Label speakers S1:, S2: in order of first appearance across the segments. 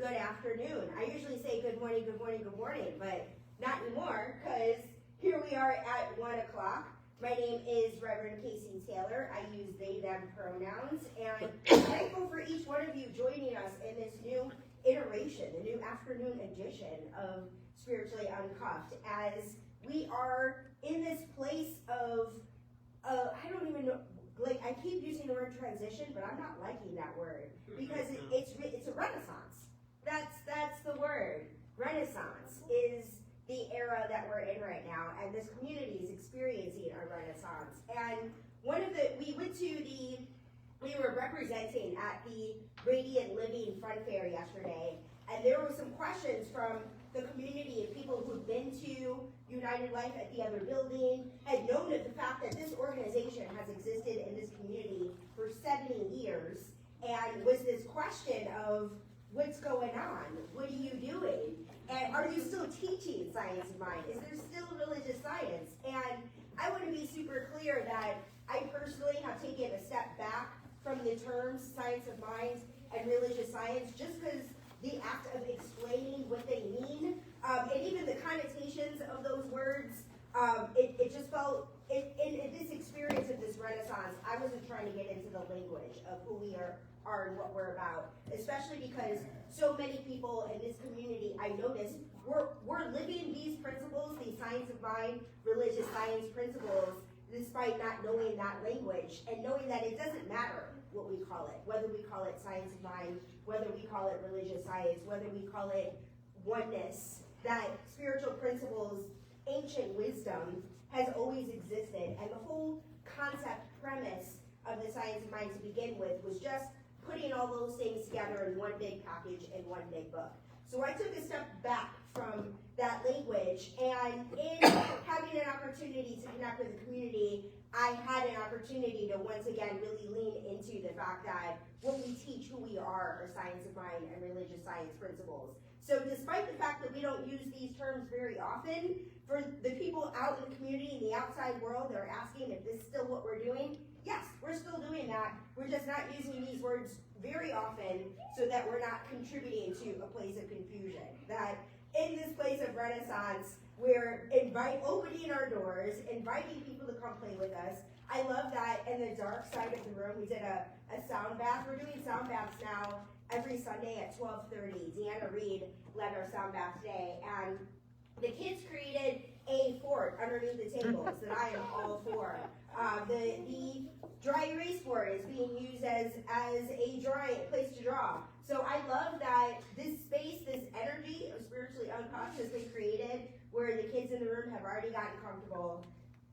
S1: good afternoon. I usually say good morning, good morning, good morning, but not anymore, because here we are at 1 o'clock. My name is Reverend Casey Taylor. I use they, them pronouns, and I'm thankful for each one of you joining us in this new iteration, the new afternoon edition of Spiritually Uncuffed, as we are in this place of, I don't even know, like, I keep using the word transition, but I'm not liking that word, because it's a renaissance. That's the word. Renaissance is the era that we're in right now, and this community is experiencing a renaissance. And we were representing at the Radiant Living Fun Fair yesterday, and there were some questions from the community and people who've been to United Life at the other building, had known of the fact that this organization has existed in this community for 70 years, and was this question of, what's going on? What are you doing? And are you still teaching science of mind? Is there still religious science? And I want to be super clear that I personally have taken a step back from the terms science of mind and religious science, just because the act of explaining what they mean, and even the connotations of those words, it just felt, in this experience of this renaissance, I wasn't trying to get into the language of who we are and what we're about, especially because so many people in this community, I noticed, we're living these principles, these science of mind, religious science principles, despite not knowing that language, and knowing that it doesn't matter what we call it, whether we call it science of mind, whether we call it religious science, whether we call it oneness, that spiritual principles, ancient wisdom has always existed, and the whole concept premise of the science of mind to begin with was just putting all those things together in one big package in one big book. So I took a step back from that language, and in having an opportunity to connect with the community, I had an opportunity to once again really lean into the fact that what we teach, who we are science of mind and religious science principles. So despite the fact that we don't use these terms very often, for the people out in the community, in the outside world, they're asking if this is still what we're doing. Yes, we're still doing that. We're just not using these words very often so that we're not contributing to a place of confusion. That in this place of renaissance, we're opening our doors, inviting people to come play with us. I love that in the dark side of the room, we did a sound bath. We're doing sound baths now every Sunday at 12:30. Deanna Reed led our sound bath today, and the kids created a fort underneath the tables that I am all for. The dry erase board is being used as a place to draw. So I love that this space, this energy of Spiritually Uncuffed has been created, where the kids in the room have already gotten comfortable,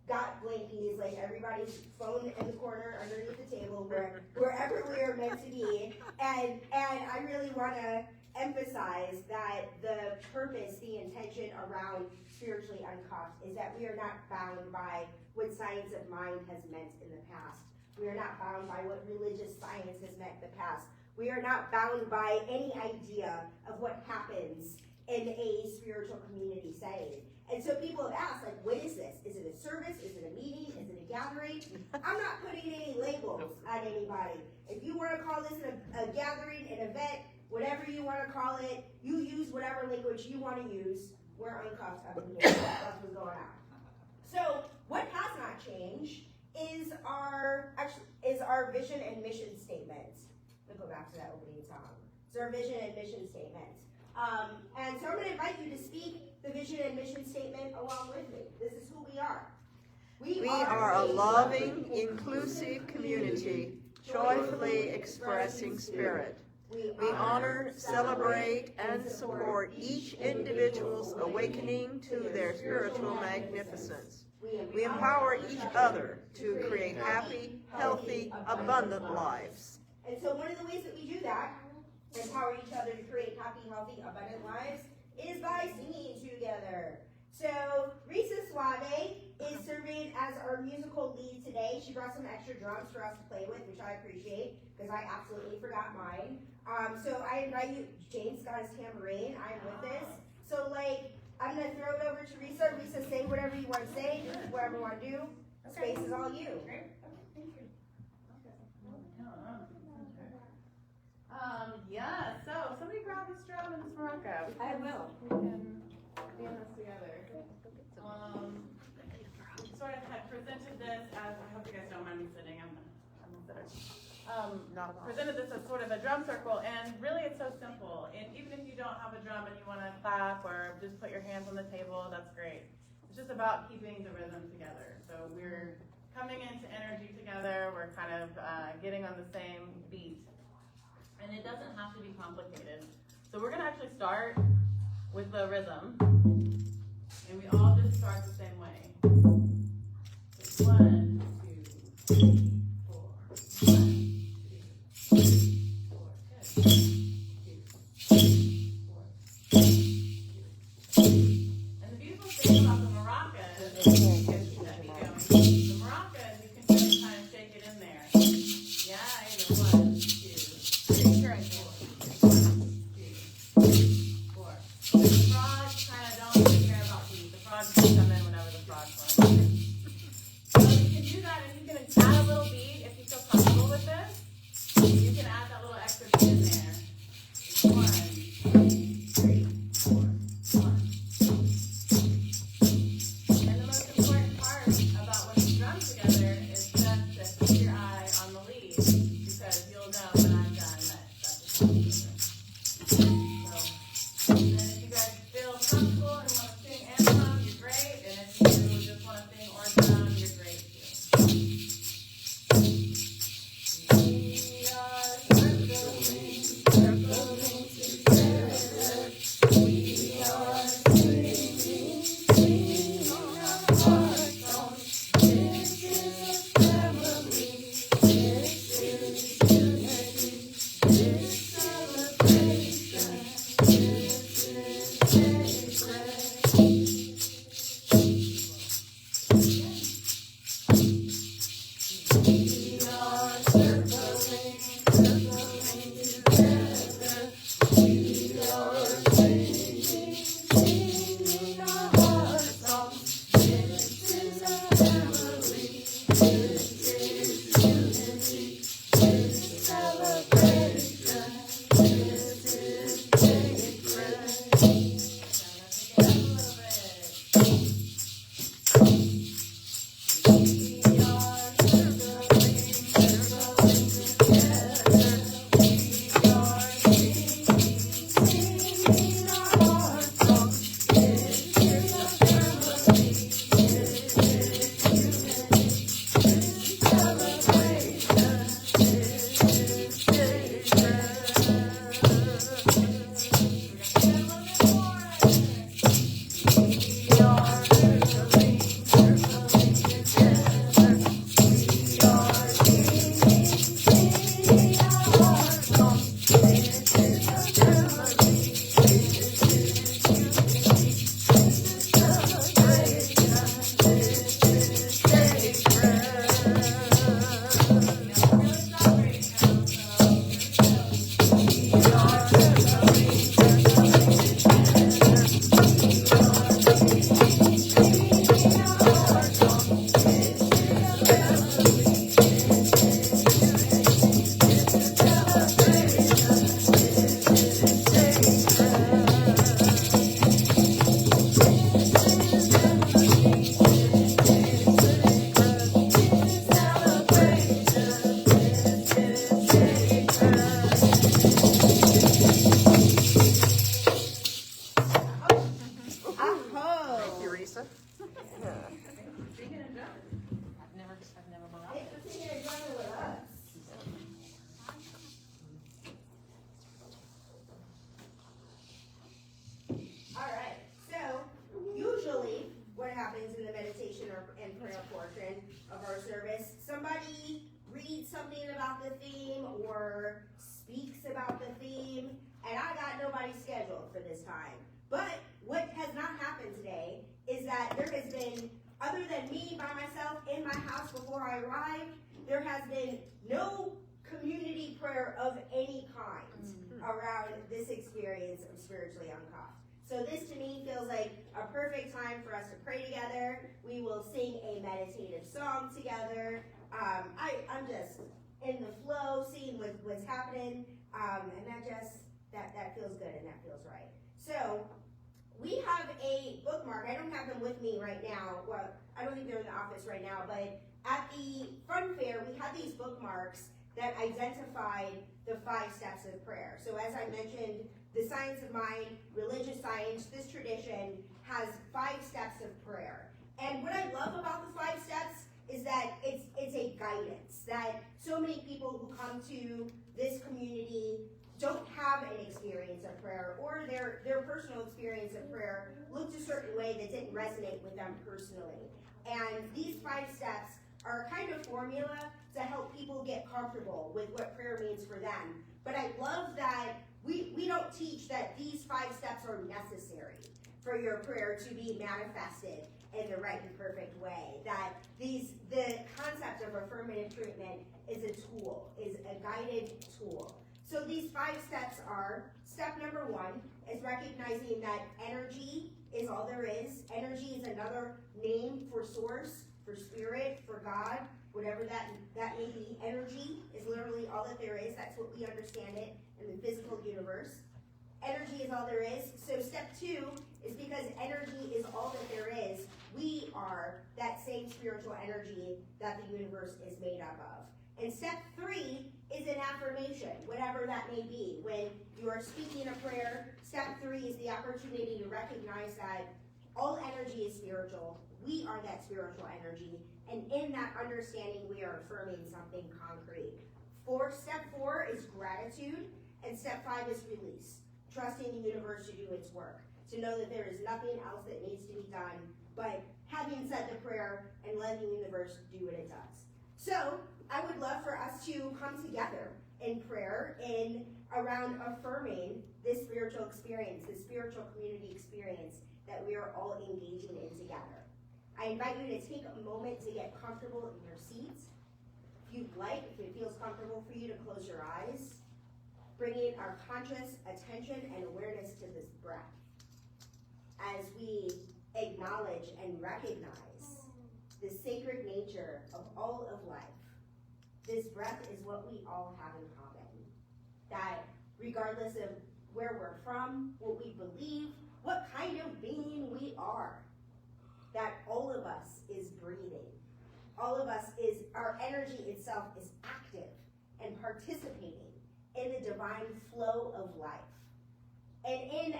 S1: got blankies, like everybody's phone in the corner underneath the table, wherever we are meant to be. And I really want to emphasize that the purpose, the intention around Spiritually Uncuffed is that we are not bound by what science of mind has meant in the past. We are not bound by what religious science has meant in the past. We are not bound by any idea of what happens in a spiritual community setting. And so people have asked, like, what is this? Is it a service? Is it a meeting? Is it a gathering? I'm not putting any labels on anybody. If you want to call this a gathering, an event, whatever you want to call it, you use whatever language you want to use. We're uncuffed up in here. That's what's going on. So what has not changed is our vision and mission statement. Let's go back to that opening song. It's our vision and mission statement. And so I'm going to invite you to speak the vision and mission statement along with me. This is who we are.
S2: We are a loving, inclusive community, joyfully expressing spirit. We honor, celebrate, and support each individual's awakening to their spiritual magnificence. We empower each other to create happy, healthy, abundant lives.
S1: And so one of the ways that we do that, empower each other to create happy, healthy, abundant lives, is by singing together. So Risa Suave is serving as our musical lead today. She brought some extra drums for us to play with, which I appreciate, because I absolutely forgot mine. So I invite you, James got his tambourine, I'm with this. So I'm gonna throw it over to Risa. Risa, say whatever you want to say, whatever you want to do. Space is all you.
S3: Okay, thank you. Yeah, so somebody grab this drum Veronica,
S1: I will.
S3: we can be in this together. Sort of had presented this as, I hope you guys don't mind me sitting, I'm a sitter. Presented this as sort of a drum circle, and really it's so simple. And even if you don't have a drum and you want to clap or just put your hands on the table, that's great. It's just about keeping the rhythm together. So we're coming into energy together, we're kind of getting on the same beat. And it doesn't have to be complicated. So we're gonna actually start with the rhythm, and we all just start the same way. It's 1, 2, 3, 4. 1, 2, 3, 4. Good. 2, 3, 4. 2. And the beautiful thing about the maracas, the maracas, you can just kind of shake it in there. Yeah, either 1, 2, 3, 4. 1, 2, 3, 4. The frogs kind of don't really care about these. The frogs can come in whenever the frogs want. So you can do that, and you can add a little beat if you feel comfortable with this. You can add that little extra beat in there. 1, 2, 3, 4. 1. And the most important part about when you drum together is just to keep your eye on the lead, because you'll know when I'm done that that's the rhythm. So, and if you guys feel comfortable and want to sing and drum, you're great. And if you just want to sing or drum, you're great too. We are circling, circling together. We are singing, singing our heart song. This is a family. This is unity. This celebration. This is sacred. We are circling, circling together. We are singing, singing our heart song. This is a family. This is unity. This is celebration. This is sacred. Take it up a little bit. We are circling, circling together. We are singing, singing our heart song. This is a family. This is unity. This is celebration. This is sacred. We're gonna do that a little bit more. We are circling, circling together. We are singing, singing our heart song. This is a family. This is unity. This is celebration. This is sacred. Now we're really celebrating now, so here we go. We are circling, circling together. We are singing, singing our heart song. This is a family. This is unity. This is celebration. This is sacred.
S2: Thank you, Risa.
S3: Singing and drumming. I've never
S1: Thanks for singing and drumming with us. All right, so usually what happens in the meditation and prayer portion of our service, somebody reads something about the theme or speaks about the theme, and I got nobody scheduled for this time. But what has not happened today is that there has been, other than me by myself in my house before I arrived, there has been no community prayer of any kind around this experience of Spiritually Uncuffed. So this to me feels like a perfect time for us to pray together. We will sing a meditative song together. I'm just in the flow, seeing what's happening, and that feels good and that feels right. So, we have a bookmark. I don't have them with me right now. Well, I don't think they're in the office right now, but at the fun fair, we had these bookmarks that identified the 5 steps of prayer. So as I mentioned, the science of mind, religious science, this tradition has 5 steps of prayer. And what I love about the 5 steps is that it's a guidance, that so many people who come to this community don't have an experience of prayer, or their personal experience of prayer looked a certain way that didn't resonate with them personally. And these 5 steps are a kind of formula to help people get comfortable with what prayer means for them. But I love that we don't teach that these 5 steps are necessary for your prayer to be manifested in the right and perfect way. That the concept of affirmative treatment is a tool, is a guided tool. So these 5 steps are, step number 1 is recognizing that energy is all there is. Energy is another name for source, for spirit, for God, whatever that may be. Energy is literally all that there is. That's what we understand it in the physical universe. Energy is all there is. So step 2 is because energy is all that there is, we are that same spiritual energy that the universe is made up of. And step 3 is an affirmation, whatever that may be. When you are speaking a prayer, step 3 is the opportunity to recognize that all energy is spiritual. We are that spiritual energy. And in that understanding, we are affirming something concrete. Step 4 is gratitude. And step 5 is release. Trusting the universe to do its work. To know that there is nothing else that needs to be done but having said the prayer and letting the universe do what it does. So, I would love for us to come together in prayer around affirming this spiritual experience, this spiritual community experience that we are all engaging in together. I invite you to take a moment to get comfortable in your seats. If you'd like, if it feels comfortable for you to close your eyes, bringing our conscious attention and awareness to this breath as we acknowledge and recognize the sacred nature of all of life. This breath is what we all have in common. That regardless of where we're from, what we believe, what kind of being we are, that all of us is breathing. All of us our energy itself is active and participating in the divine flow of life. And in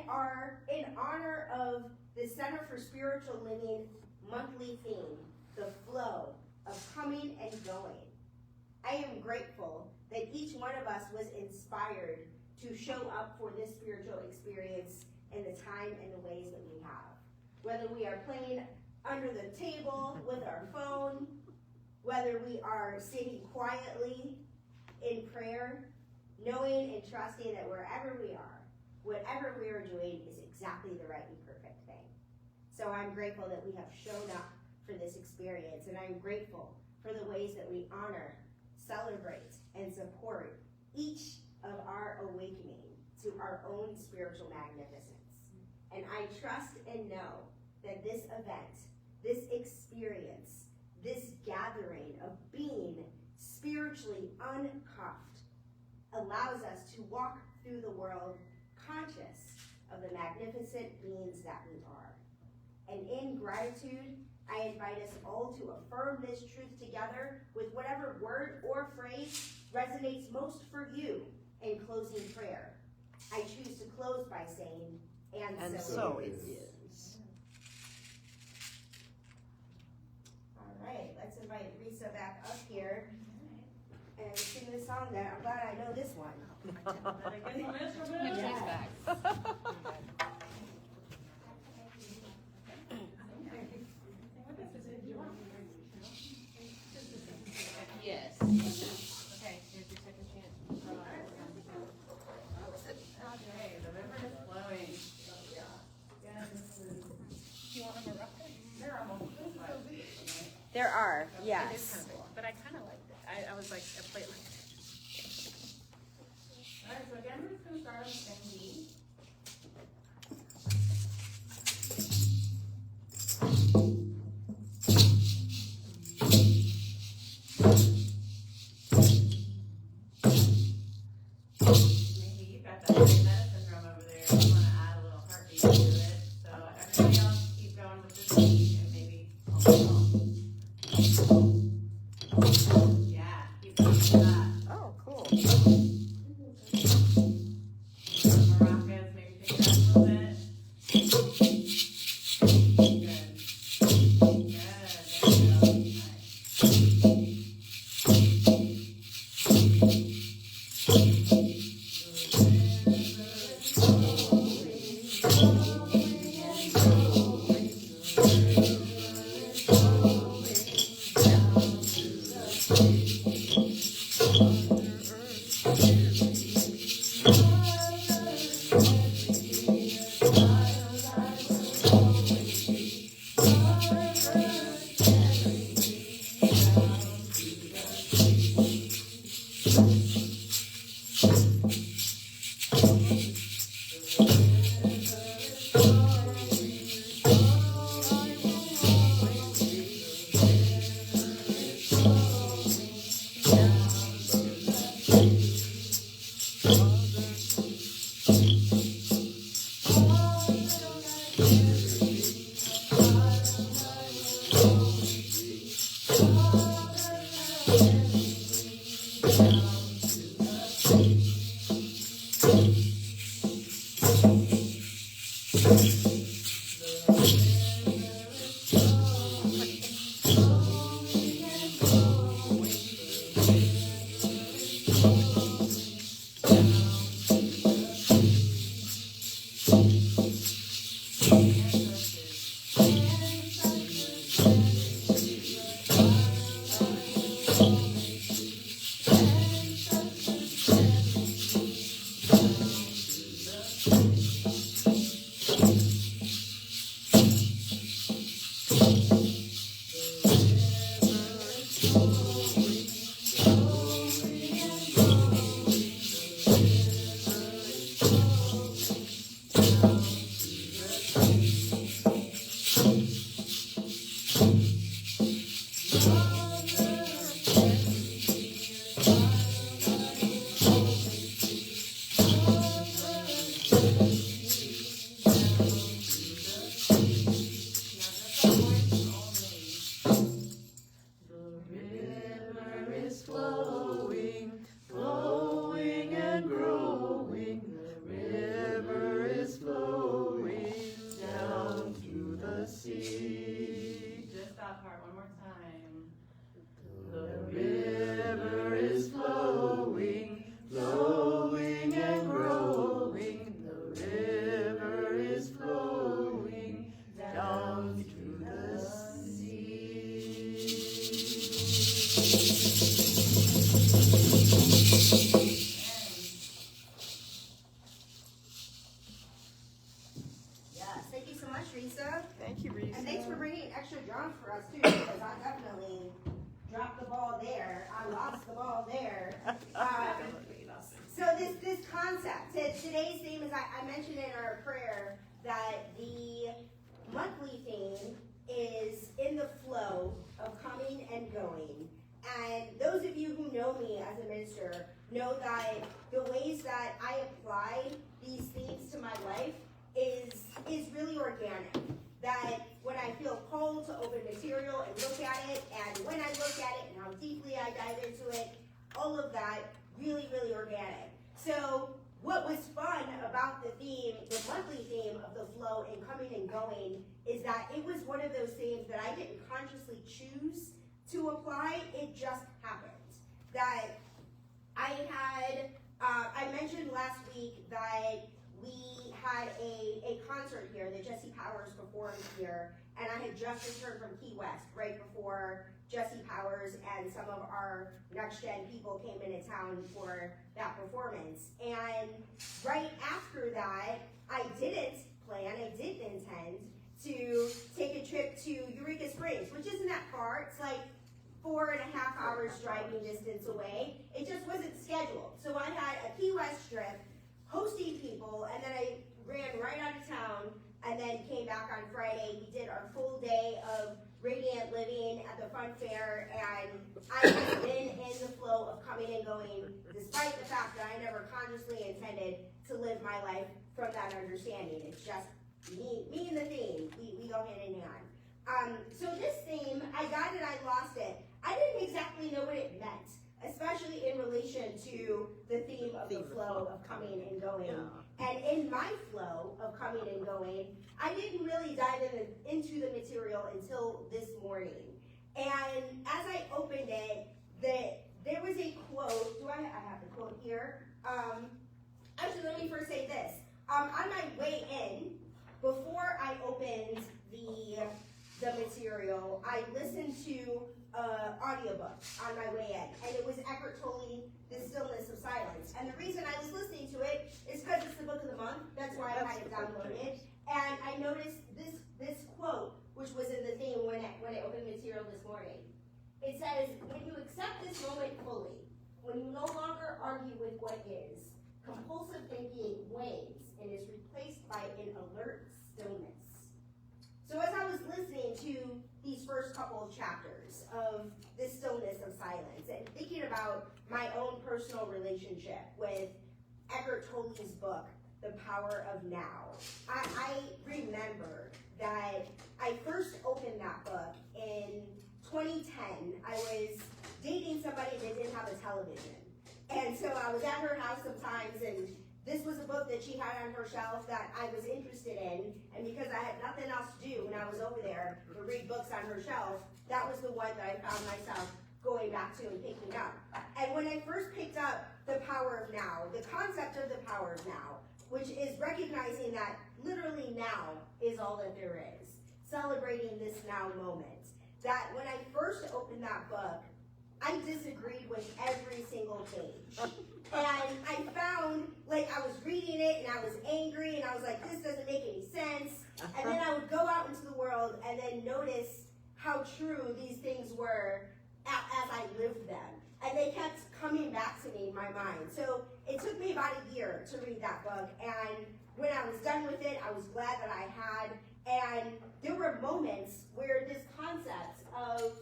S1: honor of the Center for Spiritual Living monthly theme, the flow of coming and going, I am grateful that each one of us was inspired to show up for this spiritual experience in the time and the ways that we have. Whether we are playing under the table with our phone, whether we are sitting quietly in prayer, knowing and trusting that wherever we are, whatever we are doing is exactly the right and perfect thing. So I'm grateful that we have shown up for this experience, and I'm grateful for the ways that we honor, celebrate, and support each of our awakening to our own spiritual magnificence. And I trust and know that this event, this experience, this gathering of being spiritually uncuffed allows us to walk through the world conscious of the magnificent beings that we are. And in gratitude, I invite us all to affirm this truth together with whatever word or phrase resonates most for you in closing prayer. I choose to close by saying, and so it is. All right, let's invite Risa back up here and sing the song that I'm glad I know this one.
S4: Yes. Okay, here's your second chance.
S3: Okay, the river is flowing.
S4: Do you want a Morocco?
S3: They're almost
S1: There are,
S4: It is
S1: yes.
S4: kind of big, but I kind of liked it. I was like, a plate like that.
S3: All right, so again, we're just going to start on the same beat. Maybe you've got that big medicine drum over there. You want to add a little heart
S2: Thank you, Reese.
S1: And thanks for bringing extra drums for us too, because I definitely dropped the ball there. I lost the ball there. So this concept, today's theme is, I mentioned in our prayer that the monthly theme is in the flow of coming and going. And those of you who know me as a minister know that the ways that I apply these themes to my life is really organic. That when I feel called to open material and look at it, and when I look at it and how deeply I dive into it, all of that really, really organic. So what was fun about the theme, the monthly theme of the flow and coming and going, is that it was one of those themes that I didn't consciously choose to apply. It just happened. That I mentioned last week that we had a concert here that Jesse Powers performed here, and I had just returned from Key West right before Jesse Powers and some of our next gen people came into town for that performance. And right after that, I didn't intend to take a trip to Eureka Springs, which isn't that far. It's like 4.5 hours driving distance away. It just wasn't scheduled. So I had a Key West trip hosting people, and then I ran right out of town and then came back on Friday. We did our full day of Radiant Living at the Fun Fair, and I have been in the flow of coming and going, despite the fact that I never consciously intended to live my life from that understanding. It's just me and the theme. We go hand in hand. So this theme, I got it, I lost it. I didn't exactly know what it meant, especially in relation to the theme of the flow of coming and going. Yeah. And in my flow of coming and going, I didn't really dive into the material until this morning. And as I opened it, there was a quote. I have the quote here? Actually, let me first say this. On my way in, before I opened the material, I listened to audiobook on my way in, and it was Eckhart Tolle, The Stillness of Silence. And the reason I was listening to it noted. And I noticed this quote, which was in the theme when I opened material this morning. It says, when you accept this moment fully, when you no longer argue with what is, compulsive thinking wanes and is replaced by an alert stillness. So as I was listening to these first couple of chapters of this stillness of silence and thinking about my own personal relationship with Eckhart Tolle's book, The Power of Now, I remember that I first opened that book in 2010. I was dating somebody that didn't have a television. And so I was at her house sometimes, and this was a book that she had on her shelf that I was interested in, and because I had nothing else to do when I was over there to read books on her shelf, that was the one that I found myself going back to and picking up. And when I first picked up The Power of Now, the concept of the power of now, which is recognizing that literally now is all that there is, celebrating this now moment, that when I first opened that book, I disagreed with every single page. And I found, like, I was reading it and I was angry and I was like, this doesn't make any sense. And then I would go out into the world and then notice how true these things were as I lived them. And they kept coming back to me in my mind. So it took me about a year to read that book. And when I was done with it, I was glad that I had. And there were moments where this concept of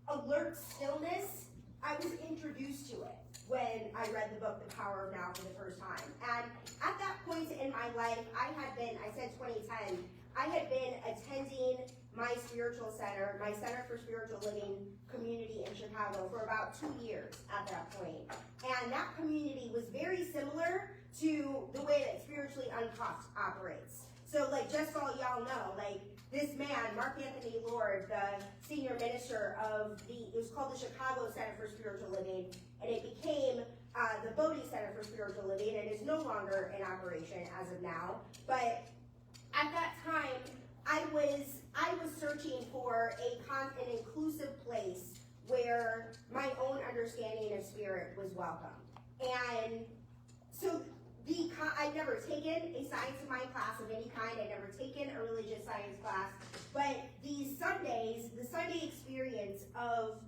S1: alert stillness, I was introduced to it when I read the book, The Power of Now, for the first time. And at that point in my life, I said 2010, I had been attending my spiritual center, my Center for Spiritual Living community in Chicago for about 2 years at that point. And that community was very similar to the way that Spiritually Uncuffed operates. So, like, just so y'all know, like, this man, Mark Anthony Lord, the senior minister of it was called the Chicago Center for Spiritual Living, and it became the Bodie Center for Spiritual Living, and is no longer in operation as of now. But at that time, I was searching for an inclusive place where my own understanding of spirit was welcome. And so I'd never taken a science of mind class of any kind. I'd never taken a religious science class. But these Sundays, the Sunday experience of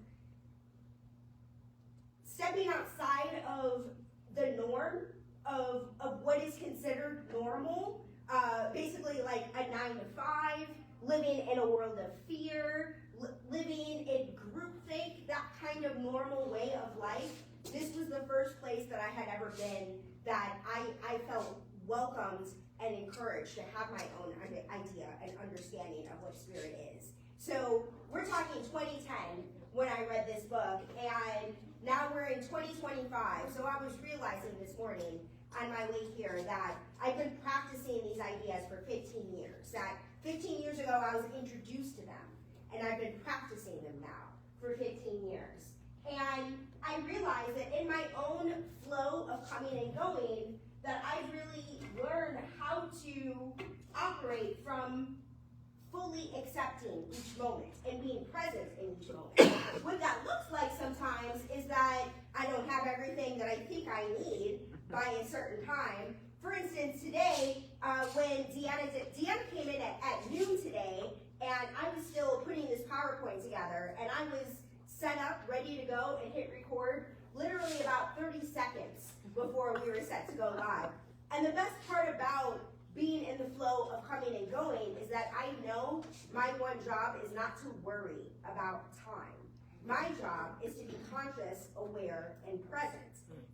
S1: stepping outside of the norm of what is considered normal, basically like a 9 to 5, living in a world of fear, living in groupthink, that kind of normal way of life. This was the first place that I had ever been that I felt welcomed and encouraged to have my own idea and understanding of what spirit is. So we're talking 2010 when I read this book, and now we're in 2025. So I was realizing this morning on my way here that I've been practicing these ideas for 15 years. That 15 years ago I was introduced to them, and I've been practicing them now for 15 years. And I realized that in my own flow of coming and going, that I really learned how to operate from fully accepting each moment and being present in each moment. What that looks like sometimes is that I don't have everything that I think I need by a certain time. For instance, today, when Deanna came in at noon today, and I was still putting this PowerPoint together, and I was set up, ready to go, and hit record literally about 30 seconds before we were set to go live. And the best part about being in the flow of coming and going is that I know my one job is not to worry about time. My job is to be conscious, aware, and present.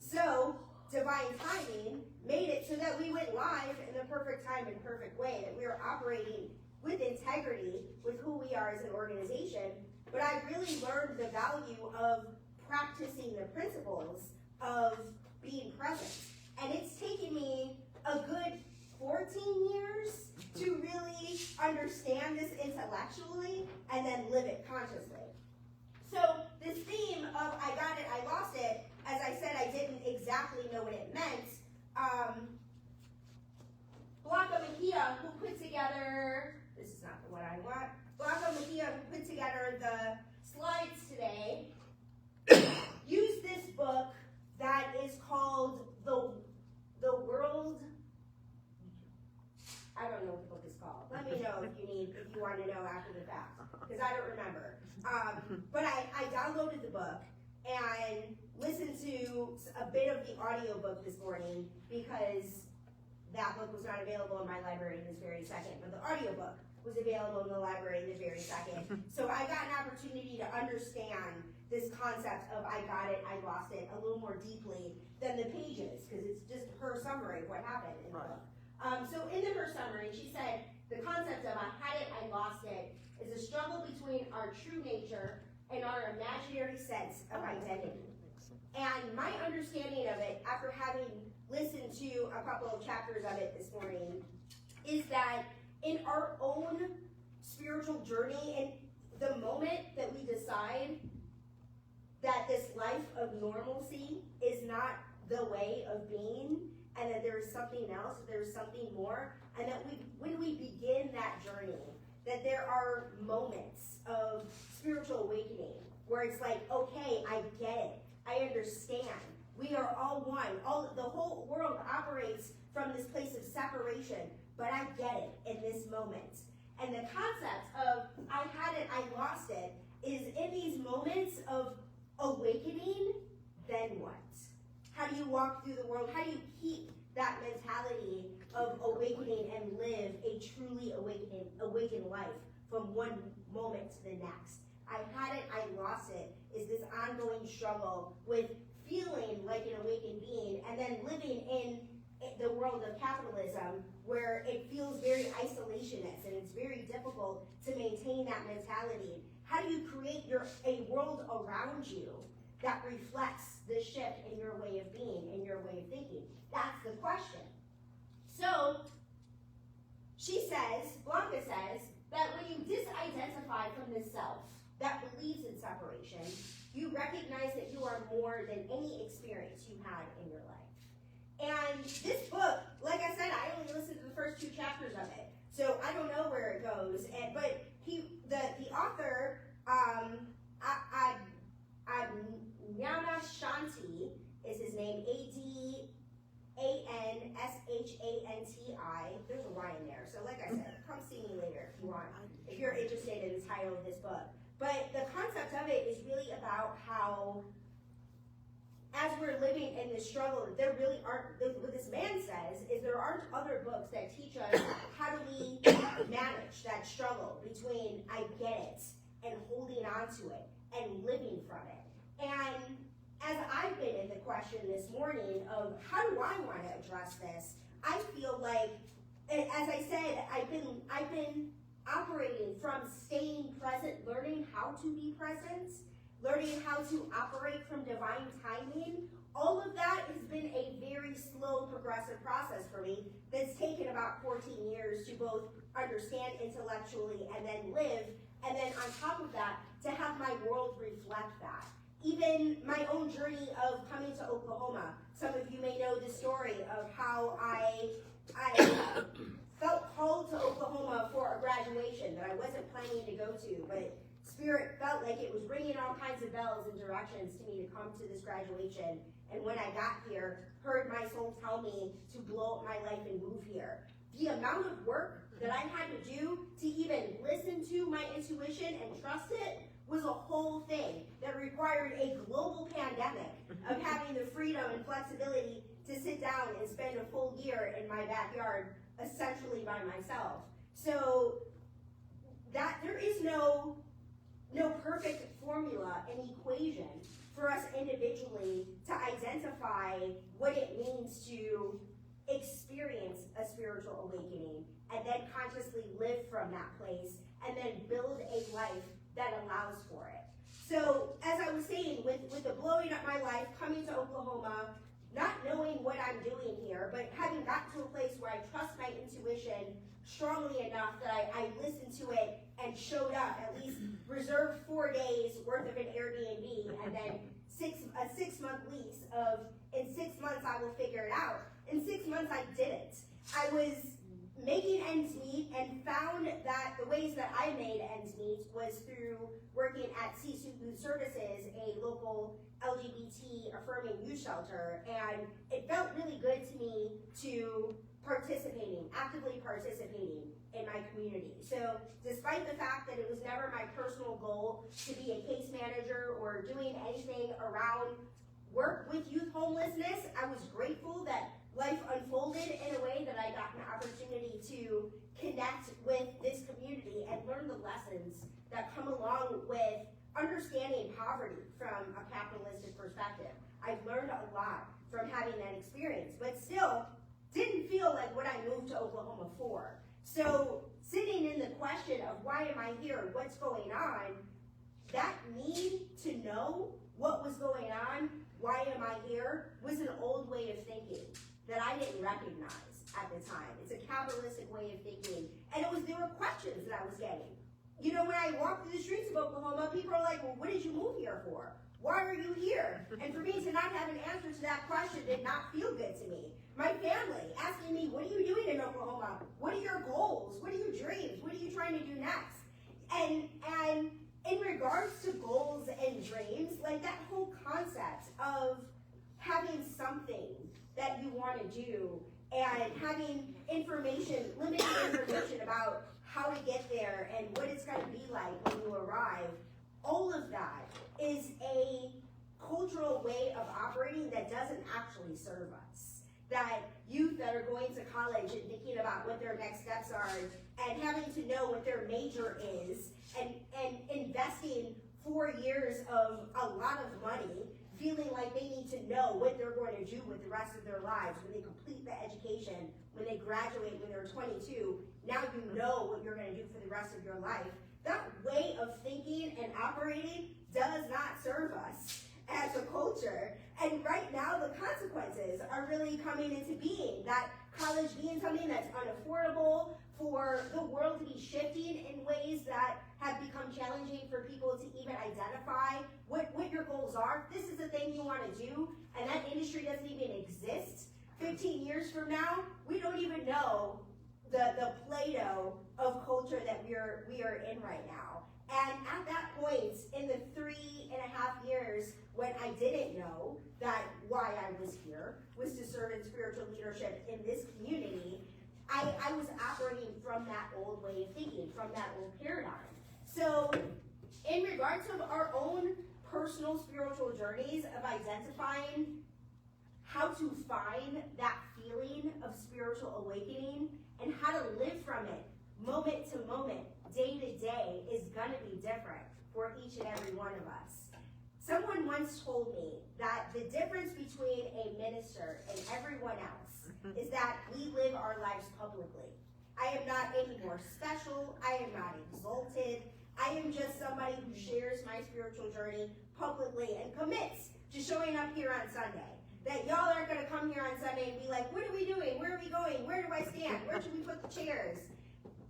S1: So divine timing made it so that we went live in the perfect time and perfect way, that we were operating with integrity with who we are as an organization. But I really learned the value of practicing the principles of being present. And it's taken me a good 14 years to really understand this intellectually and then live it consciously. So this theme of I got it, I lost it, as I said, I didn't exactly know what it meant. Blanca Mejia, who put together, this is not the one I want, Blanca Mejia, who put together the slides today, used this book that is called The World because I don't remember. But I downloaded the book and listened to a bit of the audiobook this morning because that book was not available in my library in this very second, but the audiobook was available in the library in this very second. So I got an opportunity to understand this concept of I got it, I lost it a little more deeply than the pages, because it's just her summary of what happened in the book. So in her summary, she said, the concept of I had it, I lost it, is a struggle between our true nature and our imaginary sense of identity. And my understanding of it, after having listened to a couple of chapters of it this morning, is that in our own spiritual journey, and the moment that we decide that this life of normalcy is not the way of being, and that there is something else, there's something more, and that when we begin that journey, that there are moments of spiritual awakening where it's like, okay, I get it, I understand. We are all one. The whole world operates from this place of separation, but I get it in this moment. And the concept of I had it, I lost it, is in these moments of awakening, then what? How do you walk through the world? How do you keep that mentality of awakening and live a truly awakened life from one moment to the next? I had it, I lost it, is this ongoing struggle with feeling like an awakened being and then living in the world of capitalism where it feels very isolationist and it's very difficult to maintain that mentality. How do you create a world around you that reflects the shift in your way of being, in your way of thinking? That's the question. So, Blanca says, that when you disidentify from the self that believes in separation, you recognize that you are more than any experience you had in your life. And this book, like I said, I only listened to the first 2 chapters of it, so I don't know where it goes. But the author, Adnyana Shanti is his name, Anshanti. There's a Y in there, so like I said, come see me later if you want, if you're interested in the title of this book. But the concept of it is really about how, as we're living in this struggle, there really aren't, what this man says is there aren't other books that teach us how do we manage that struggle between I get it and holding on to it and living from it. And as I've been in the question this morning of how do I want to address this, I feel like, as I said, I've been operating from staying present, learning how to be present, learning how to operate from divine timing. All of that has been a very slow, progressive process for me that's taken about 14 years to both understand intellectually and then live, and then on top of that, to have my world reflect that. Even my own journey of coming to Oklahoma. Some of you may know the story of how I felt called to Oklahoma for a graduation that I wasn't planning to go to, but Spirit felt like it was ringing all kinds of bells and directions to me to come to this graduation. And when I got here, heard my soul tell me to blow up my life and move here. The amount of work that I had to do to even listen to my intuition and trust it was a whole thing that required a global pandemic of having the freedom and flexibility to sit down and spend a full year in my backyard essentially by myself. So that there is no perfect formula and equation for us individually to identify what it means to experience a spiritual awakening and then consciously live from that place and then build a life that allows for it. So as I was saying, with the blowing up my life, coming to Oklahoma, not knowing what I'm doing here, but having gotten to a place where I trust my intuition strongly enough that I listened to it and showed up, at least reserved 4 days worth of an Airbnb, and then a 6-month lease of, in 6 months I will figure it out. In 6 months I didn't. I was making ends meet and found that the ways that I made ends meet was through working at Youth Services, a local LGBT affirming youth shelter, and it felt really good to me to actively participating in my community. So despite the fact that it was never my personal goal to be a case manager or doing anything around work with youth homelessness, I was grateful that life unfolded in a way that I got an opportunity to connect with this community and learn the lessons that come along with understanding poverty from a capitalistic perspective. I've learned a lot from having that experience, but still didn't feel like what I moved to Oklahoma for. So sitting in the question of why am I here, what's going on, that need to know what was going on, why am I here, was an old way of thinking that I didn't recognize at the time. It's a capitalistic way of thinking. And there were questions that I was getting. You know, when I walk through the streets of Oklahoma, people are like, well, what did you move here for? Why are you here? And for me to not have an answer to that question did not feel good to me. My family asking me, what are you doing in Oklahoma? What are your goals? What are your dreams? What are you trying to do next? And in regards to goals and dreams, like that whole concept of having something that you want to do and having limited information about how to get there and what it's going to be like when you arrive, all of that is a cultural way of operating that doesn't actually serve us. That youth that are going to college and thinking about what their next steps are and having to know what their major is and investing 4 years of a lot of money, feeling like they need to know what they're going to do with the rest of their lives when they complete the education, when they graduate when they're 22, now you know what you're going to do for the rest of your life. That way of thinking and operating does not serve us as a culture. And right now the consequences are really coming into being, that college being something that's unaffordable, for the world to be shifting in ways that have become challenging for people to even identify what your goals are. This is the thing you want to do, and that industry doesn't even exist. 15 years from now, we don't even know the Play-Doh of culture that we are in right now. And at that point, in the 3.5 years when I didn't know that why I was here was to serve in spiritual leadership in this community, I was operating from that old way of thinking, from that old paradigm. So in regards to our own personal spiritual journeys of identifying how to find that feeling of spiritual awakening and how to live from it moment to moment, day to day, is going to be different for each and every one of us. Someone once told me that the difference between a minister and everyone else is that we live our lives publicly. I am not any more special. I am not exalted. I am just somebody who shares my spiritual journey publicly and commits to showing up here on Sunday. That y'all aren't going to come here on Sunday and be like, what are we doing? Where are we going? Where do I stand? Where should we put the chairs?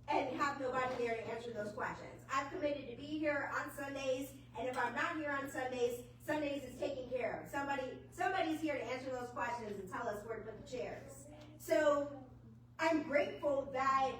S1: And have nobody there to answer those questions. I've committed to be here on Sundays, and if I'm not here on Sundays, Sundays is taken care of. Somebody's here to answer those questions and tell us where to put the chairs. So I'm grateful that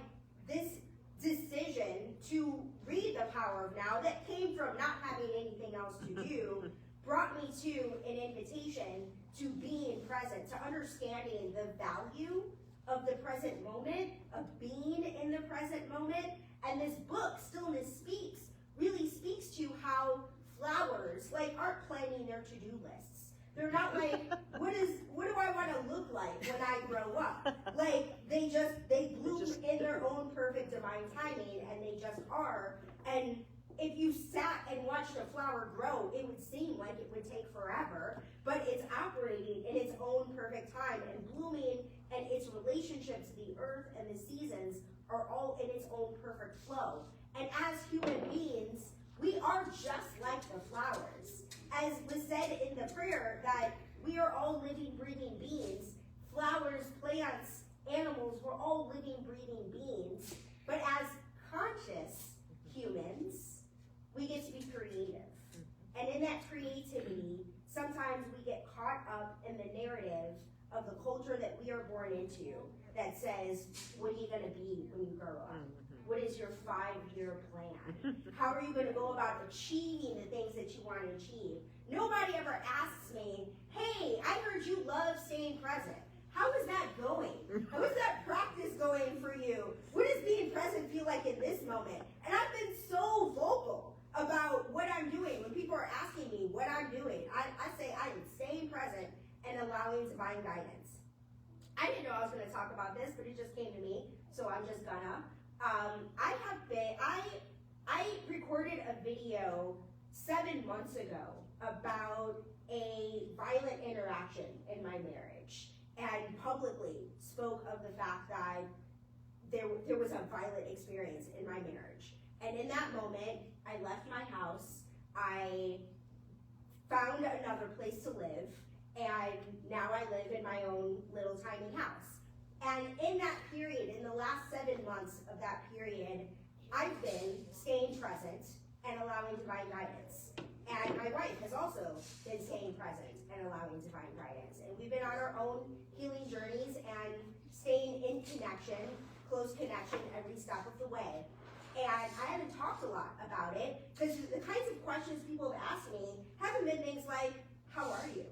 S1: this decision to read The Power of Now, that came from not having anything else to do, brought me to an invitation to being present, to understanding the value of the present moment, of being in the present moment. And this book, Stillness Speaks, really speaks to how flowers aren't planning their to-do lists. They're not like, what do I want to look like when I grow up? They bloom in their own perfect divine timing, and they just are. And if you sat and watched a flower grow, it would seem like it would take forever, but it's operating in its own perfect time and blooming, and its relationship to the earth and the seasons are all in its own perfect flow. And as human beings, we are just like the flowers. As was said in the prayer, that we are all living, breathing beings. Flowers, plants, animals, we're all living, breathing beings. But as conscious humans, we get to be creative. And in that creativity, sometimes we get caught up in the narrative of the culture that we are born into that says, what are you going to be when you grow up? What is your 5-year plan? How are you going to go about achieving the things that you want to achieve? Nobody ever asks me, hey, I heard you love staying present. How is that going? How is that practice going for you guidance. I didn't know I was gonna talk about this, but it just came to me, so I'm just gonna. I recorded a video 7 months ago about a violent interaction in my marriage and publicly spoke of the fact that there was a violent experience in my marriage. And in that moment, I left my house, I found another place to live, and now I live in my own little tiny house. And in that period, in the last 7 months of that period, I've been staying present and allowing divine guidance. And my wife has also been staying present and allowing divine guidance. And we've been on our own healing journeys and staying in connection, close connection every step of the way. And I haven't talked a lot about it because the kinds of questions people have asked me haven't been things like, how are you?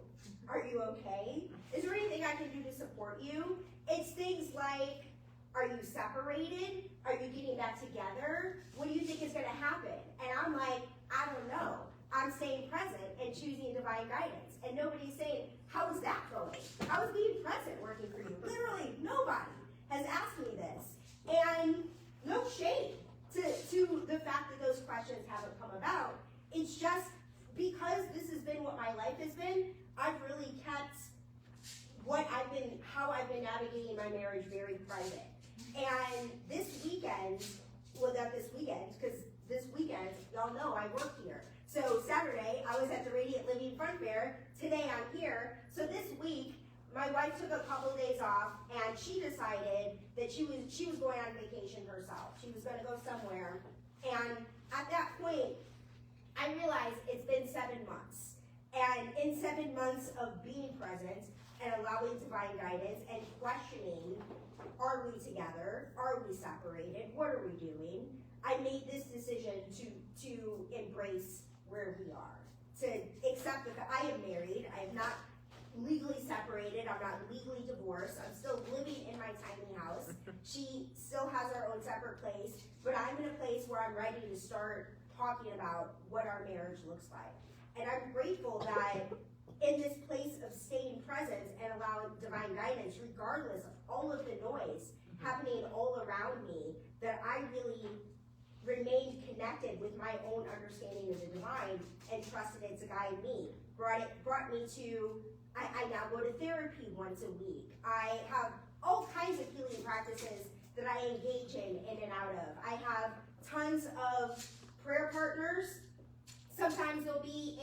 S1: Are you okay? Is there anything I can do to support you? It's things like, are you separated? Are you getting back together? What do you think is going to happen? And I'm like, I don't know. I'm staying present and choosing divine guidance. And nobody's saying, how is that going? How is being present working for you? Literally, nobody has asked me this. And no shade to the fact that those questions haven't come about. It's just because this has been what my life has been, I've really kept how I've been navigating my marriage very private. And this weekend, well not this weekend, because this weekend, y'all know I work here. So Saturday, I was at the Radiant Living Fun Fair. Today I'm here. So this week, my wife took a couple of days off, and she decided that she was going on vacation herself. She was going to go somewhere. And at that point, I realized it's been 7 months. And in 7 months of being present and allowing divine guidance and questioning, are we together? Are we separated? What are we doing? I made this decision to embrace where we are, to accept that I am married. I am not legally separated. I'm not legally divorced. I'm still living in my tiny house. She still has her own separate place, but I'm in a place where I'm ready to start talking about what our marriage looks like. And I'm grateful that in this place of staying present and allowing divine guidance, regardless of all of the noise happening all around me, that I really remained connected with my own understanding of the divine and trusted it to guide me. Brought me to, I now go to therapy once a week. I have all kinds of healing practices that I engage in and out of. I have tons of prayer partners. Sometimes there'll be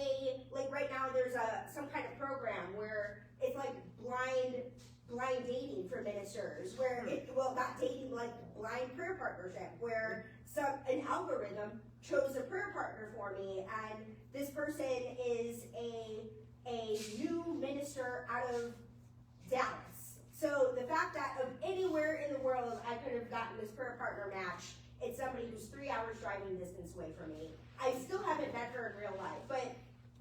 S1: like right now there's some kind of program where it's like blind dating for ministers, where not dating, like blind prayer partnership, where an algorithm chose a prayer partner for me, and this person is a new minister out of Dallas. So the fact that of anywhere in the world I could have gotten this prayer partner match, it's somebody who's 3 hours driving distance away from me. I still haven't met her in real life, but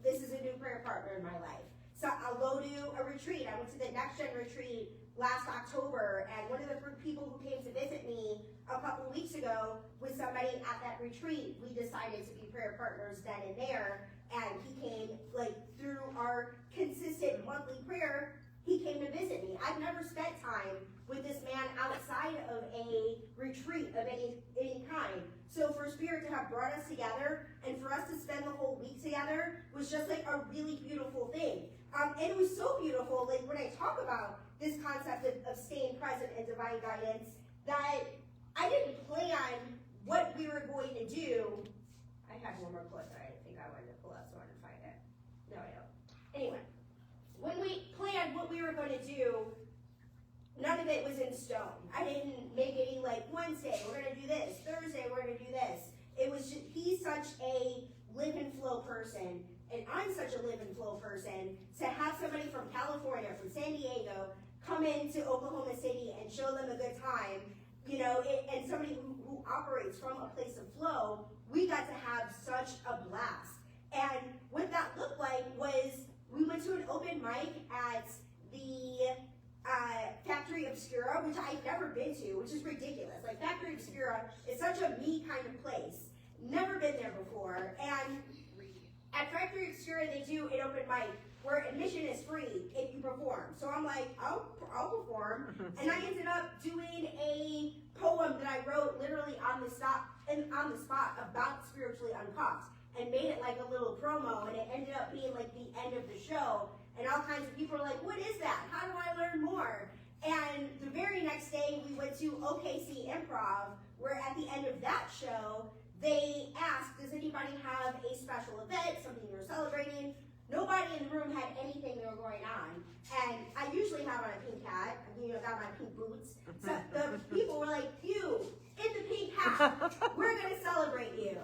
S1: this is a new prayer partner in my life. So I'll go to a retreat. I went to the Next Gen retreat last October, and one of the people who came to visit me a couple of weeks ago was somebody at that retreat. We decided to be prayer partners then and there, and he came, like, through our consistent monthly prayer, he came to visit me. I've never spent time with this man outside of a retreat of any kind. So for Spirit to have brought us together and for us to spend the whole week together was just like a really beautiful thing. And it was so beautiful, like when I talk about this concept of staying present and divine guidance, that I didn't plan what we were going to do. I have one more clip that I think I wanted to pull up, so I wanted to find it. No, I don't. Anyway, when we planned what we were going to do, none of it was in stone. I didn't make any like Wednesday, we're going to do this. Thursday, we're going to do this. It was just, he's such a live and flow person, and I'm such a live and flow person, to have somebody from California, from San Diego, come into Oklahoma City and show them a good time, you know, and somebody who operates from a place of flow, we got to have such a blast. And what that looked like was, we went to an open mic at the Factory Obscura, which I've never been to, which is ridiculous. Like, Factory Obscura is such a me kind of place. Never been there before. And at Factory Obscura, they do an open mic where admission is free if you perform. So I'm like, I'll perform, and I ended up doing a poem that I wrote literally on the spot about spiritually uncuffed, and made it like a little promo, and it ended up being like the end of the show, and all kinds of people are like, what is that? How do I learn more? And the very next day we went to OKC Improv, where at the end of that show, they asked, does anybody have a special event, something you're celebrating? Nobody in the room had anything that were going on. And I usually have on a pink hat, got my pink boots. So the people were like, you, in the pink hat, we're gonna celebrate you.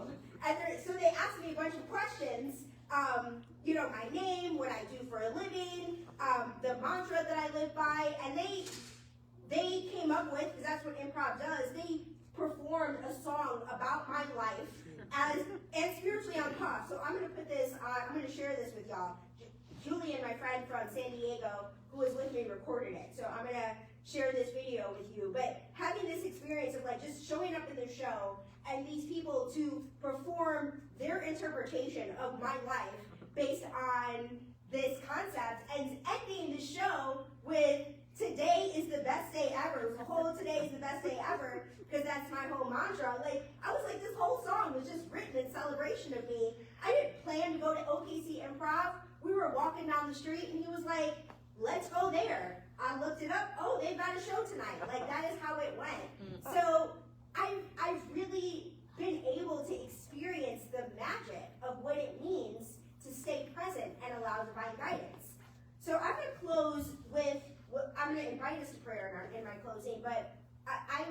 S1: And so they asked me a bunch of questions, my name, what I do for a living, the mantra that I live by, and they came up with, because that's what improv does, they performed a song about my life and spiritually uncuffed. So I'm gonna put this, I'm gonna share this with y'all. Julian, my friend from San Diego, who was with me, recorded it. So I'm gonna share this video with you. But having this experience of like just showing up in the show and these people to perform their interpretation of my life based on this concept and ending the show with today is the best day ever. The whole today is the best day ever, because that's my whole mantra. Like, I was like, this whole song was just written in celebration of me. I didn't plan to go to OKC Improv. We were walking down the street and he was like, let's go there. I looked it up. Oh, they've got a show tonight. Like, that is how it went. So I've really been able to experience the magic of what it means to stay present and allow divine guidance. So I'm going to close with, I'm going to invite us to prayer in my closing, but I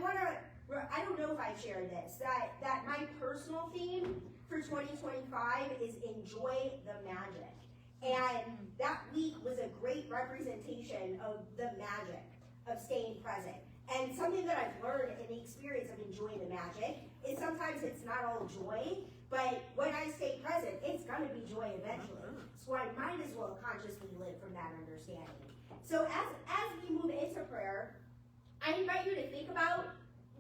S1: don't know if I shared this, that my personal theme for 2025 is enjoy the magic. And that week was a great representation of the magic of staying present. And something that I've learned in the experience of enjoying the magic is sometimes it's not all joy, but when I stay present, it's gonna be joy eventually. So I might as well consciously live from that understanding. So as we move into prayer, I invite you to think about,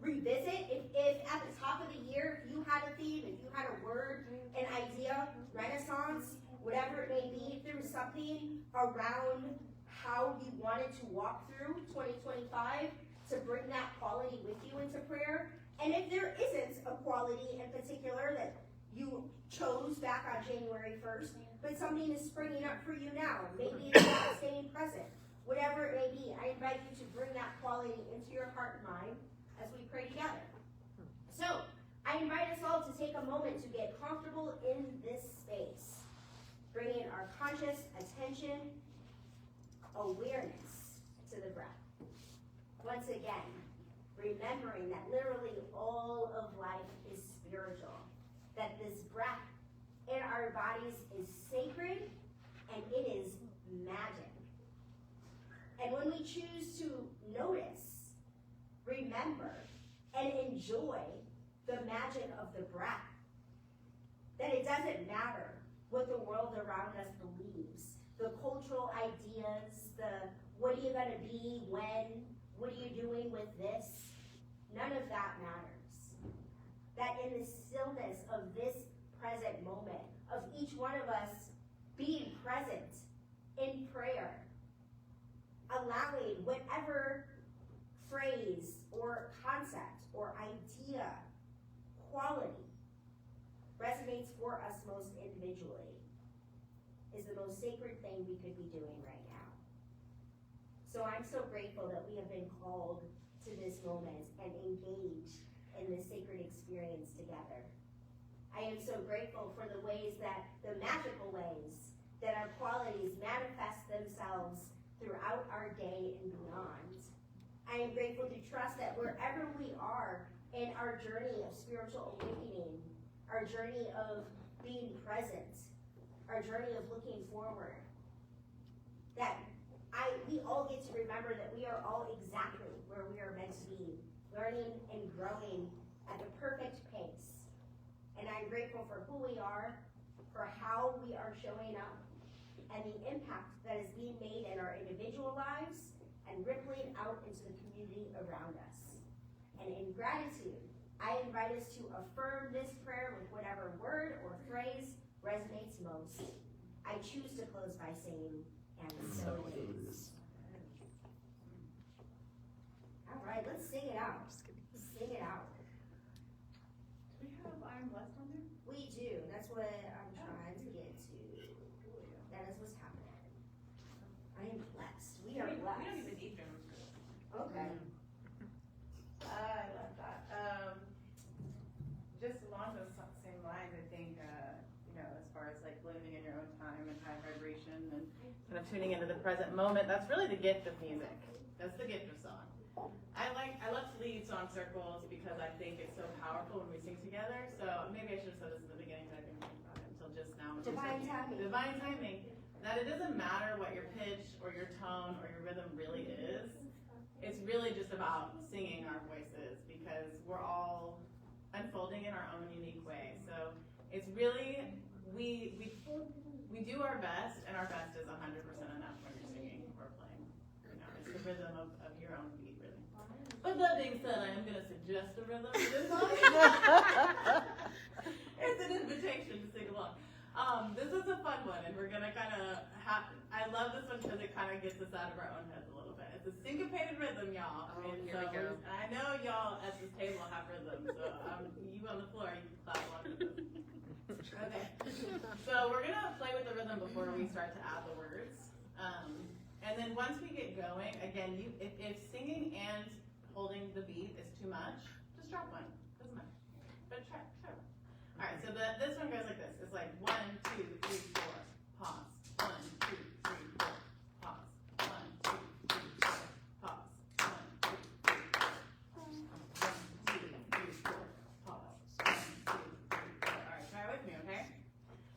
S1: revisit, if at the top of the year, if you had a theme, if you had a word, an idea, Renaissance, whatever it may be, if there was something around how you wanted to walk through 2025 to bring that quality with you into prayer. And if there isn't a quality in particular that you chose back on January 1st, but something is springing up for you now, maybe it's about staying present, whatever it may be, I invite you to bring that quality into your heart and mind as we pray together. So, I invite us all to take a moment to get comfortable in this space, bringing our conscious attention, awareness to the breath. Once again, remembering that literally all of life is spiritual, that this breath in our bodies is sacred and it is magic. And when we choose to notice, remember, and enjoy the magic of the breath, that it doesn't matter what the world around us believes, the cultural ideas, the what are you gonna be, when, what are you doing with this, none of that matters. That in the stillness of this present moment, of each one of us being present in prayer, allowing whatever phrase or concept or idea, quality resonates for us most individually, is the most sacred thing we could be doing right now. So I'm so grateful that we have been called to this moment and engaged in this sacred experience together. I am so grateful for the ways that, the magical ways that our qualities manifest themselves throughout our day and beyond. I am grateful to trust that wherever we are in our journey of spiritual awakening, our journey of being present, our journey of looking forward, that we all get to remember that we are all exactly where we are meant to be, learning and growing at the perfect pace. And I'm grateful for who we are, for how we are showing up, and the impact that is being made in our individual lives and rippling out into the community around us. And in gratitude, I invite us to affirm this prayer with whatever word or phrase resonates most. I choose to close by singing, and so it is. All right, let's sing it out. Sing it out.
S3: Do we have I am blessed on there?
S1: We do. That's what I'm trying to get to. That is what's happening. I am blessed. We are
S3: We don't
S1: blessed.
S3: even need drums for this.
S1: Okay.
S3: I love that. Just along those same lines, I think, as far as like living in your own time and high vibration and kind of tuning into the present moment, that's really the gift of music. That's the gift of song. I love to lead song circles because I think it's so powerful when we sing together. So maybe I should have said this in the beginning, but I didn't think about it until just now.
S1: Divine timing.
S3: Divine timing. That it doesn't matter what your pitch or your tone or your rhythm really is. It's really just about singing our voices because we're all unfolding in our own unique way. So it's really, we do our best, and our best is 100% enough when you're singing or playing. It's the rhythm of your own beat, really. But that being said, I am going to suggest a rhythm to this audience. It's an invitation to sing along. This is a fun one, and we're going to kind of I love this one because it kind of gets us out of our own heads a little bit. It's a syncopated rhythm, y'all.
S4: Oh,
S3: and
S4: here we go.
S3: And I know y'all at this table have rhythms, so you on the floor, you can clap along with this. Okay. So we're going to play with the rhythm before we start to add the words. And then once we get going, again, if singing and holding the beat is too much, just drop one. Doesn't matter. But try one. All right, so this one goes like this. It's like 1, 2, 3, 4, pause. 1, 2, 3, 4, pause. 1, 2, 3, 4, pause. 1, 2, 3, 4. 1, 2, 3, 4, pause. 1, 2, 3, 4. All right, try it with me, okay?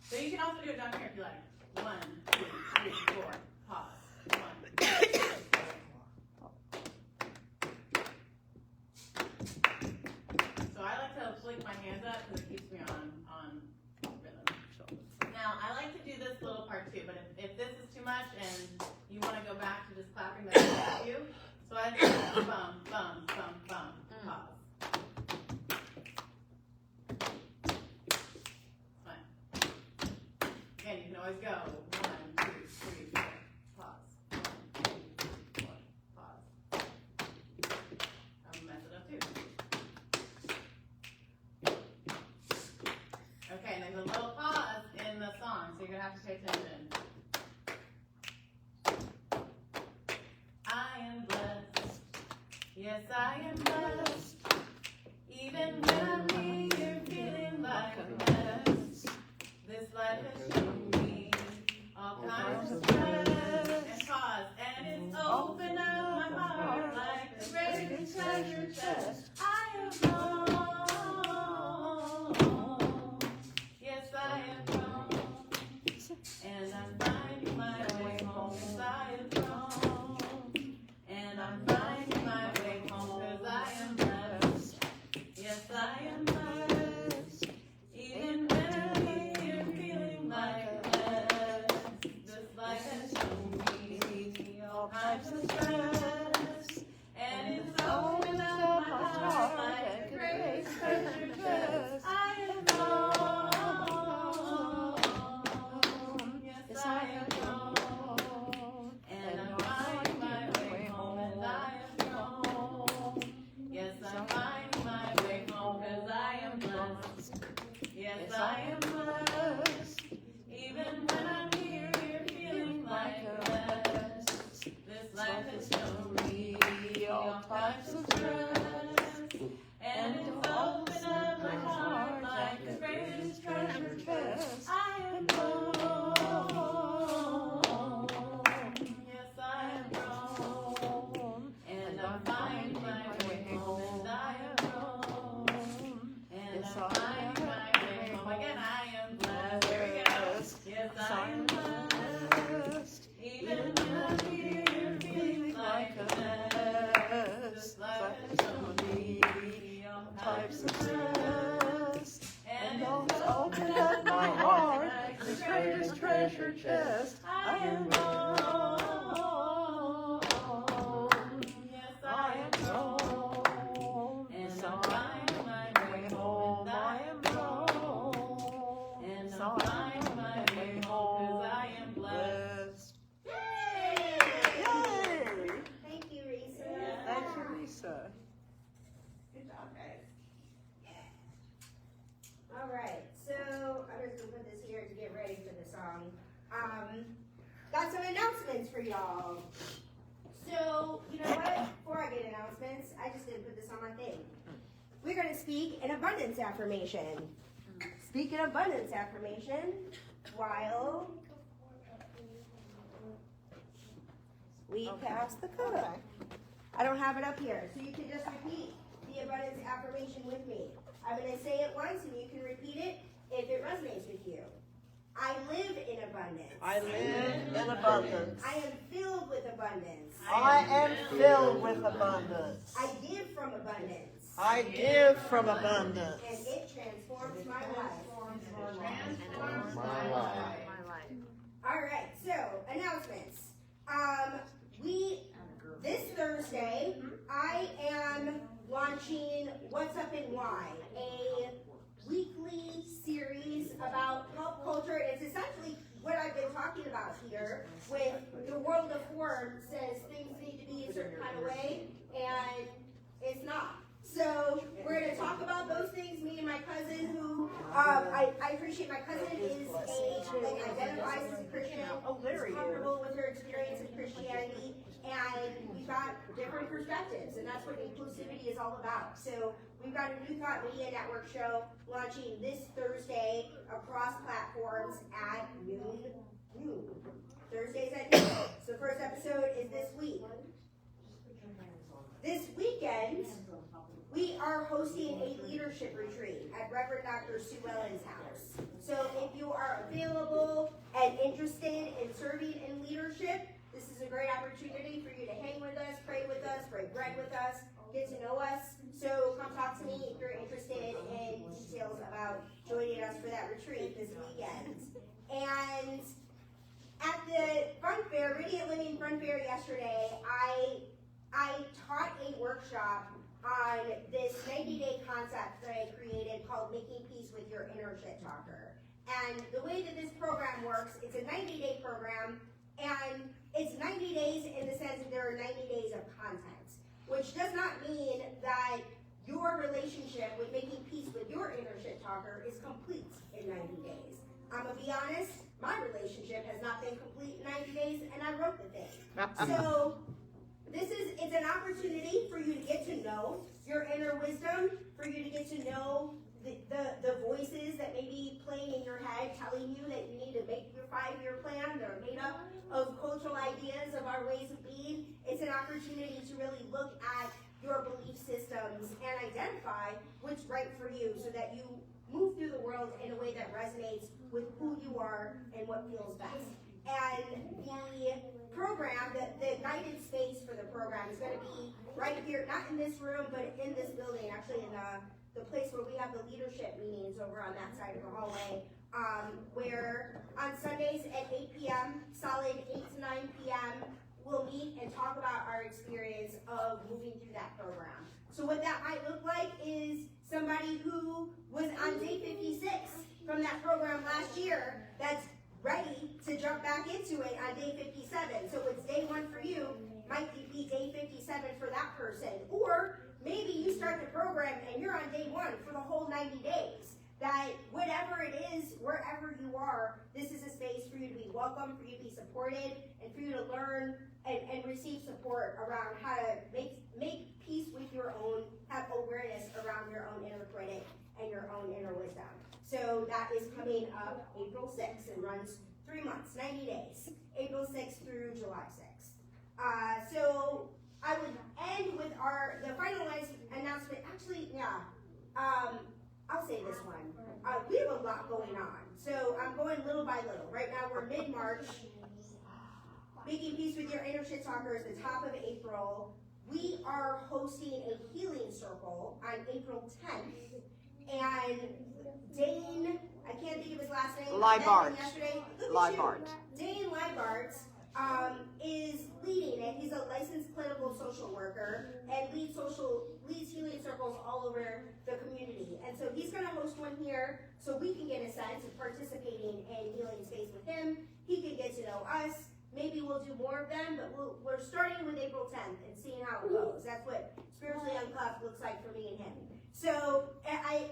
S3: So you can also do it down here if you like. 1, 2, 3, 4, pause. 1, 2, 3, 4. So I like to flick my hands up because it keeps me on rhythm. Now, I like to do this little part too, but if this is too much and you want to go back to just clapping, that's up to you. So I just bum, bum, bum, bum, pause. Fine. Again, you can always go 1, 2, 3, 4, pause. 1, 2, 3, 4, pause. I'll mess it up too. Okay, and there's a little pause in the song, so you're going to have to pay attention. I am blessed. Yes, I am blessed. Even when I'm here feeling like a mess. This life has shown me all kinds of stress. And pause. And it's opened up my heart like the greatest treasure chest. I have known. Yes, I have grown, and I'm finding my way home as I have grown, and I'm finding my way home as I am blessed. Yes, I am blessed, even when I'm here feeling like a mess. This life has shown me all kinds of stress, and it's opened up my heart like a great treasure chest. I have grown. Yes, I have grown, and I'm finding my way home as I have grown. Yes, I'm finding my way home as I am blessed. Yes, I am blessed, even when I'm here feeling like a mess. This life has shown me all types of stress, and it's opened up my heart like the greatest treasure chest. I am grown. Yes, I am grown, and I'm finding my way home as I am grown, and I'm finding my way home. Again, I am blessed. There we go. Yes, I am blessed, even when I'm here feeling like a mess. This life has shown me all types of stress, and it's opened up my heart like the greatest treasure chest. I am grown. Yes, I am grown, and I'm finding my way home. I am grown, and I'm finding my way home 'cause I Good job, guys.
S1: All right, so I'm just gonna put this here to get ready for the song. Got some announcements for y'all. So, you know what? Before I get announcements, I just didn't put this on my thing. We're gonna speak an abundance affirmation. Speak an abundance affirmation while we pass the cup. I don't have it up here, so you can just repeat the abundance affirmation with me. I'm going to say it once and you can repeat it if it resonates with you. I live in abundance.
S2: I live in abundance.
S1: I am filled with abundance.
S2: I am filled with abundance.
S1: I give from abundance.
S2: I give from abundance.
S1: And it transforms my life.
S3: Transforms
S5: my life.
S1: All right, so announcements. This Thursday, I am launching What's Up and Why, a weekly series about pop culture. It's essentially what I've been talking about here with the world of form says things need to be a certain kind of way, and it's not. So we're going to talk about those things. Me and my cousin, who I appreciate. My cousin identifies as a Christian. Is comfortable with her experience of Christianity, and we've got different perspectives, and that's what inclusivity is all about. So we've got a New Thought Media Network show launching this Thursday across platforms at noon. Thursdays at noon. So the first episode is this week. This weekend, we are hosting a leadership retreat at Reverend Dr. Sue Ellen's house. So if you are available and interested in serving in leadership, this is a great opportunity for you to hang with us, pray with us, break bread with us, get to know us. So come talk to me if you're interested in details about joining us for that retreat this weekend. And at the Fun Fair, Radiant Living Fun Fair yesterday, I taught a workshop on this 90-day concept that I created called Making Peace with Your Inner Shit Talker. And the way that this program works, it's a 90-day program, and it's 90 days in the sense that there are 90 days of content, which does not mean that your relationship with making peace with your inner shit talker is complete in 90 days. I'm gonna be honest, my relationship has not been complete in 90 days, and I wrote the thing. So it's an opportunity for you to get to know your inner wisdom, for you to get to know the voices that may be playing in your head, telling you that you need to make your 5-year plan. They're made up of cultural ideas of our ways of being. It's an opportunity to really look at your belief systems and identify what's right for you so that you move through the world in a way that resonates with who you are and what feels best. And the program, the guided space for the program is going to be right here, not in this room, but in this building, actually in the place where we have the leadership meetings over on that side of the hallway, where on Sundays at 8 p.m., solid 8 to 9 p.m., we'll meet and talk about our experience of moving through that program. So what that might look like is somebody who was on day 56 from that program last year that's ready to jump back into it on day 57. So it's day 1 for you, might be day 57 for that person. Or maybe you start the program and you're on day 1 for the whole 90 days. That whatever it is, wherever you are, this is a space for you to be welcome, for you to be supported, and for you to learn and receive support around how to make peace with your own, have awareness around your own inner critic and your own inner wisdom. So that is coming up April 6th and runs 3 months, 90 days, April 6th through July 6th. So I would end with the finalized announcement. Actually, yeah, I'll say this one. We have a lot going on. So I'm going little by little. Right now we're mid-March. Making Peace with Your Inner Shit Talker is the top of April. We are hosting a healing circle on April 10th. And Dane, I can't think of his last name.
S2: Leibart.
S1: Dane Leibart is leading it. He's a licensed clinical social worker and leads healing circles all over the community. And so he's going to host one here so we can get a sense of participating in healing space with him. He can get to know us. maybe we'll do more of them, but we're starting with April 10th and seeing how it goes. That's what Spiritually Uncuffed looks like for me and him. So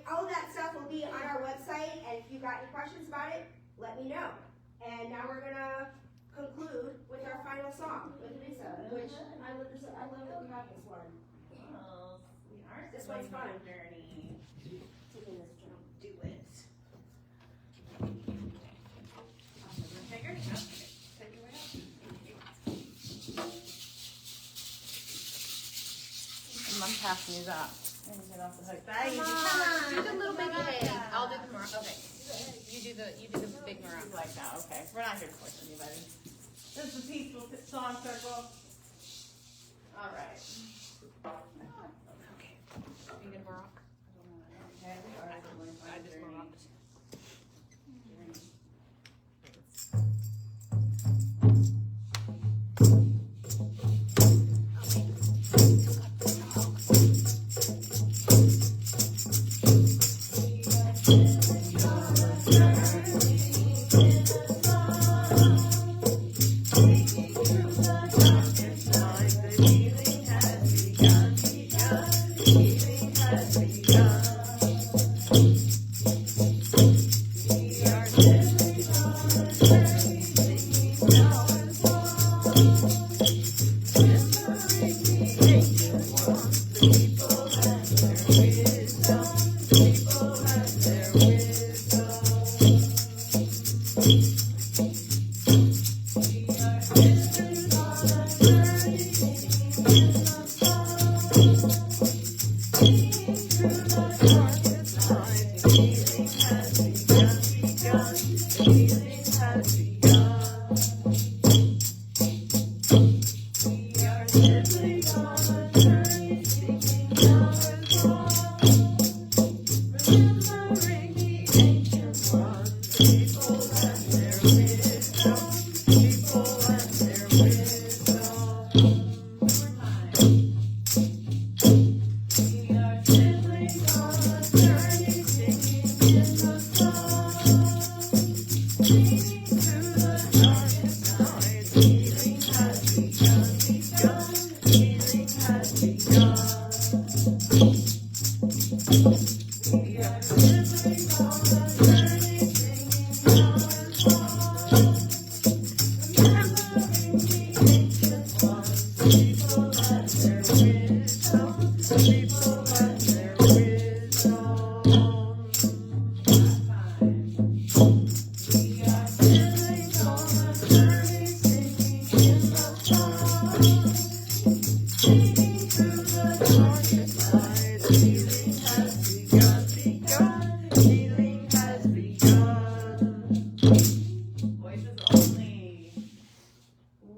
S1: all that stuff will be on our website, and if you got any questions about it, let me know. And now we're gonna conclude with our final song with Lisa, which I love that we have this one.
S3: Well, we are
S1: This one's fun.
S3: journey.
S1: Taking this jump.
S3: Do it. Bigger? No. Take it away. I'm passing these up. And get off the hook.
S4: Do the little baby head. I'll do the maroon. Okay. You do the big maroon.
S3: Like that, okay. We're not here to force anybody. This is a peaceful song circle. All right.
S4: Okay. You gonna rock?
S3: Okay, we are going
S4: I just
S3: journey.
S4: rocked.
S3: Voices only.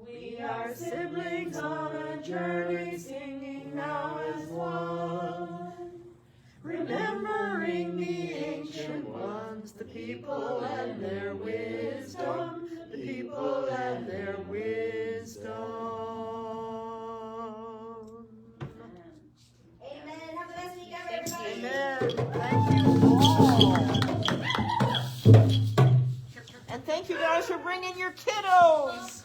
S2: We are siblings on a journey, singing now as one. Remembering the ancient ones, the people and their wisdom, the people and their wisdom.
S1: Amen. Have the best week ever, everybody.
S2: Amen. Thank you all. And thank you guys for bringing your kiddos.